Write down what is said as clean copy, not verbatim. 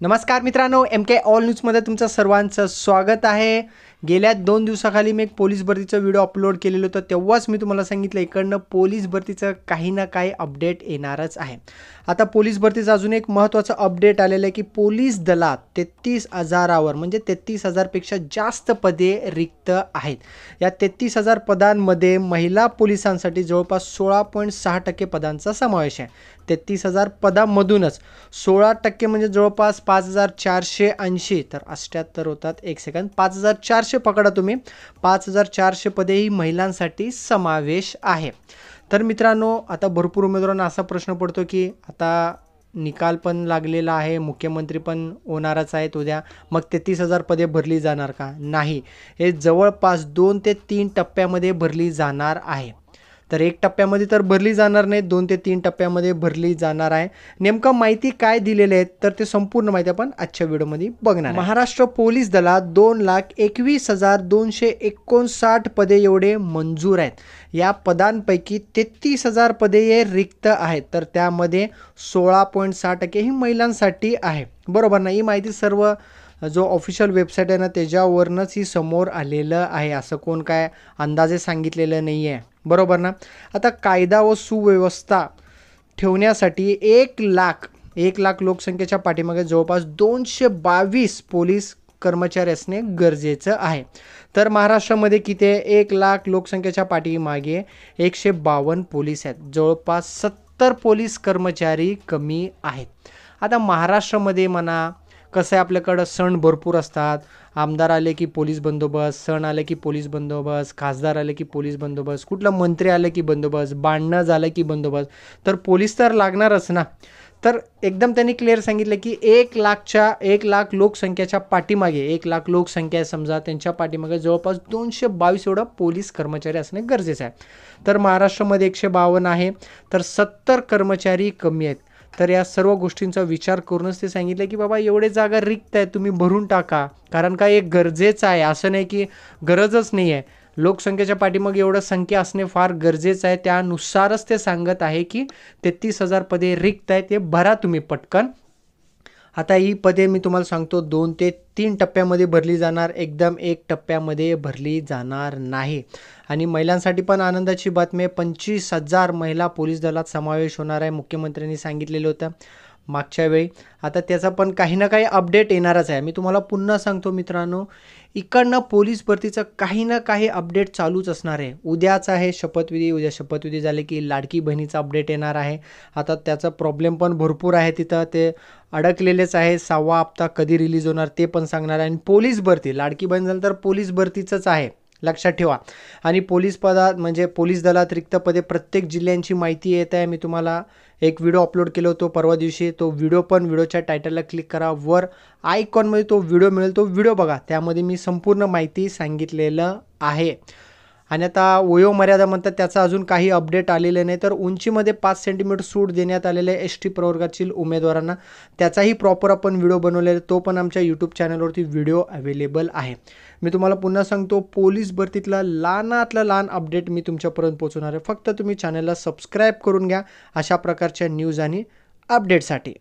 नमस्कार मित्रांनो, MK all न्यूजमध्ये तुमचं सर्वांचं स्वागत आहे। गेल्या 2 दिवसाखाली मी एक पोलीस भरतीचं व्हिडिओ अपलोड केलेलं होतं, तेव्हाच मी तुम्हाला सांगितलं इकडनं पोलीस भरतीचं काही ना काही अपडेट येणारच आहे। आता पोलीस भरतीचं अजून एक महत्त्वाचं अपडेट आलेलं आहे की पोलीस दलात 33,000वर म्हणजे 33,000 पेक्षा जास्त पदे रिक्त आहेत। या 33,000 पदांमध्ये महिला पोलिसांसाठी जवळपास 16.6% पदांचा समावेश आहे। 33,000 पदांमधूनच 16% म्हणजे जवळपास 5,480 तर 78 होतात। एक सेकंद, 5,400 पकडा तुम्ही, 5,400 पदे ही महिलांसाठी समावेश आहे। तर मित्रांनो, आता भरपूर उमेदवारांना असा प्रश्न पडतो की आता निकाल पण लागलेला आहे, मुख्यमंत्री पण होणारच आहेत उद्या, मग 33,000 पदे भरली जाणार का? नाही, हे जवळपास 2 ते 3 टप्प्यामध्ये भरली जाणार आहे। तर 1 टप्प्यामध्ये तर भरली जाणार नाही, 2 ते 3 टप्प्यामध्ये भरली जाणार आहे। नेमकं माहिती काय दिलेले आहेत तर ते संपूर्ण माहिती आपण आजच्या व्हिडिओमध्ये बघणार आहे। महाराष्ट्र पोलीस दलात 2,21,259 पदे एवढे मंजूर आहेत। या पदांपैकी 33,000 पदे हे रिक्त आहेत, तर त्यामध्ये 16.6% ही महिलांसाठी आहे। बरोबर ना? ही माहिती सर्व जो ऑफिशियल वेबसाईट आहे ना त्याच्यावरनंच ही समोर आलेलं आहे, असं कोण काय अंदाजे सांगितलेलं नाही आहे। बरोबर ना? आता कायदा व सुव्यवस्था ठेवण्यासाठी 1 लाख लोकसंख्येच्या पाठीमागे जवळपास 222 पोलीस कर्मचारी असणे गरजेचं आहे। तर महाराष्ट्रामध्ये किती आहे? 1 लाख लोकसंख्येच्या पाठीमागे 152 पोलीस आहेत, जवळपास 70 पोलीस कर्मचारी कमी आहेत। आता महाराष्ट्रामध्ये म्हणा कसं आहे, आपल्याकडं सण भरपूर असतात, आमदार आले की पोलीस बंदोबस्त, सण आले की पोलीस बंदोबस्त, खासदार आले की पोलीस बंदोबस्त, कुठला मंत्री आले की बंदोबस्त, भांडणं झालं की बंदोबस्त, तर पोलीस तर लागणारच ना। तर एकदम त्यांनी क्लिअर सांगितलं की 1 लाख लोकसंख्येच्या पाठीमागे 1 लाख लोकसंख्या समजा, त्यांच्या पाठीमागे जवळपास 222 एवढं पोलीस कर्मचारी असणे गरजेचं आहे। तर महाराष्ट्रामध्ये 152 आहे, तर 70 कर्मचारी कमी आहेत। तर या सर्व गोष्टींचा विचार करूनच ते सांगितलं की बाबा एवढे जागा रिक्त आहेत, तुम्ही भरून टाका, कारण काय एक गरजेचं आहे, असं नाही की गरजच नाही आहे। लोकसंख्येच्या पाठीमागे एवढं संख्या असणे फार गरजेचं आहे, त्यानुसारच ते सांगत आहे की 33,000 पदे रिक्त आहेत, ते भरा तुम्ही पटकन। आता ही पदे मी तुम्हाला सांगतो 2 ते 3 टप्प्यामध्ये भरली जाणार, एकदम 1 टप्प्यामध्ये भरली जाणार नाही। आणि महिलांसाठी पण आनंदाची बातमी आहे, 25,000 महिला पोलीस दलात समावेश होणार आहे, मुख्यमंत्र्यांनी सांगितलेलं होतं मागच्या वेळी। आता त्याचा पण काही ना काही अपडेट येणारच आहे। मी तुम्हाला पुन्हा सांगतो मित्रांनो, इकडनं पोलीस भरतीचं काही ना काही अपडेट चालूच असणार आहे। उद्याच आहे शपथविधी, उद्या शपथविधी झाले की लाडकी बहिणीचा अपडेट येणार आहे। आता त्याचा प्रॉब्लेम पण भरपूर आहे, तिथं ते अडकलेलेच आहे, 6वा हप्ता कधी रिलीज होणार ते पण सांगणार आहे। आणि पोलीस भरती, लाडकी बहीण झालं तर पोलीस भरतीचंच आहे, लक्षात ठेवा। आणि पोलीस पदात म्हणजे पोलीस दलात रिक्त पदे प्रत्येक जिल्ह्यांची माहिती येत आहे। मी तुम्हाला एक व्हिडिओ अपलोड केला होतो परवा दिवशी, तो व्हिडिओ पण व्हिडिओच्या टायटलला क्लिक करा, वर आयकॉनमध्ये तो व्हिडिओ मिळेल, तो व्हिडिओ बघा, त्यामध्ये मी संपूर्ण माहिती सांगितलेलं आहे। आणि आता वयोमर्यादा म्हणतात त्याचा अजून काही अपडेट आलेले नाही, तर उंचीमध्ये 5 सेंटीमीटर सूट देण्यात आलेले आहे ST प्रवर्गातील उमेदवारांना, त्याचाही प्रॉपर आपण व्हिडिओ बनवलेला आहे, तो पण आमच्या यूट्यूब चॅनलवरती व्हिडिओ अवेलेबल आहे। मी तुम्हाला पुन्हा सांगतो, पोलीस भरतीतला लहानातलं लहान अपडेट मी तुमच्यापर्यंत पोहोचवणार आहे, फक्त तुम्ही चॅनलला सबस्क्राईब करून घ्या अशा प्रकारच्या न्यूज आणि अपडेटसाठी।